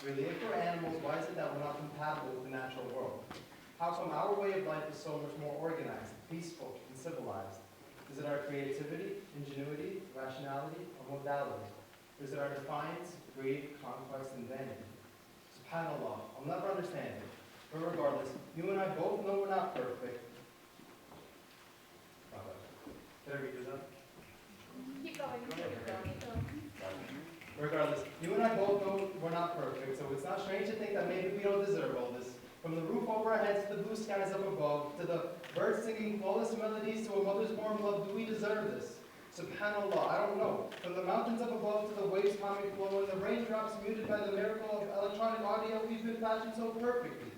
Really, if we're animals, why is it that we're not compatible with the natural world? How come our way of life is so much more organized, peaceful, and civilized? Is it our creativity, ingenuity, rationality, or modality? Or is it our defiance, greed, conquest, and vanity? SubhanAllah, I'll never understand it. But regardless, you and I both know we're not perfect. Did I read this up? Keep going. Regardless, you and I both know we're not perfect, so it's not strange to think that maybe we don't deserve all this. From the roof over our heads to the blue skies up above, to the birds singing flawless melodies to a mother's warm love, do we deserve this? SubhanAllah, I don't know. From the mountains up above to the waves calming flow, and the raindrops muted by the miracle of electronic audio, we've been fashioned so perfectly.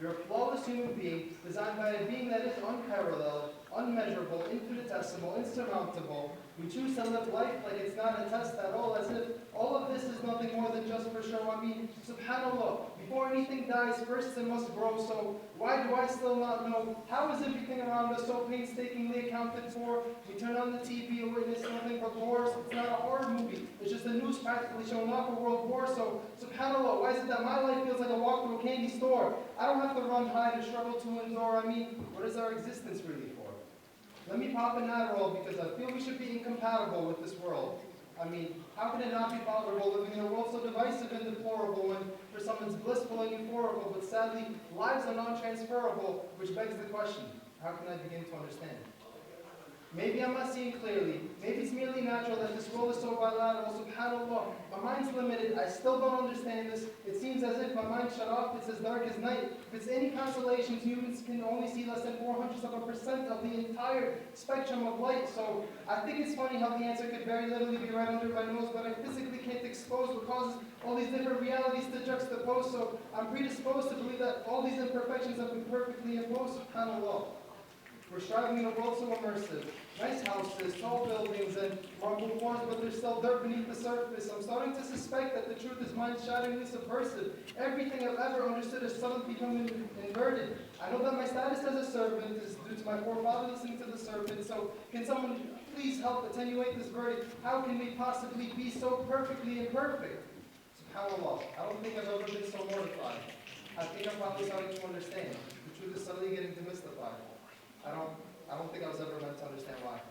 You're a flawless human being, designed by a being that is unparalleled, unmeasurable, infinitesimal, insurmountable. We choose to live life like it's not a test at all, as if all of this is nothing more than just for show. I mean, SubhanAllah, before anything dies, first it must grow, so why do I still not know? How is everything around us so painstakingly accounted for? We turn on the TV and witness nothing but wars. It's not a horror movie, it's just the news practically showing off a world war, so SubhanAllah, why is it that my life feels like a walk through a candy store? I don't have to run, hide, or struggle to endure. I mean, what is our existence really for? Let me pop an Adderall because I feel we should be incompatible with this world. I mean, how can it not be tolerable living in a world so divisive and deplorable when for some it's blissful and euphorical, but sadly, lives are non-transferable, which begs the question, how can I begin to understand? Maybe I'm not seeing clearly. Maybe it's merely natural that this world is so bilateral. SubhanAllah, my mind's limited. I still don't understand this. It seems as if my mind shut off. It's as dark as night. If it's any consolation, humans can only see less than 0.04% of the entire spectrum of light. So I think it's funny how the answer could very literally be right under my nose, but I physically can't expose what causes all these different realities to juxtapose. So I'm predisposed to believe that all these imperfections have been perfectly imposed. SubhanAllah. We're striving in a world so immersive. Nice houses, tall buildings, and marble floors, but there's still dirt beneath the surface. I'm starting to suspect that the truth is mind-shatteringly subversive. Everything I've ever understood has suddenly become inverted. I know that my status as a servant is due to my forefather listening to the serpent, so can someone please help attenuate this verdict? How can we possibly be so perfectly imperfect? SubhanAllah, I don't think I've ever been so mortified. I think I'm finally starting to understand. The truth is suddenly getting demystified. I don't think I was ever meant to understand why.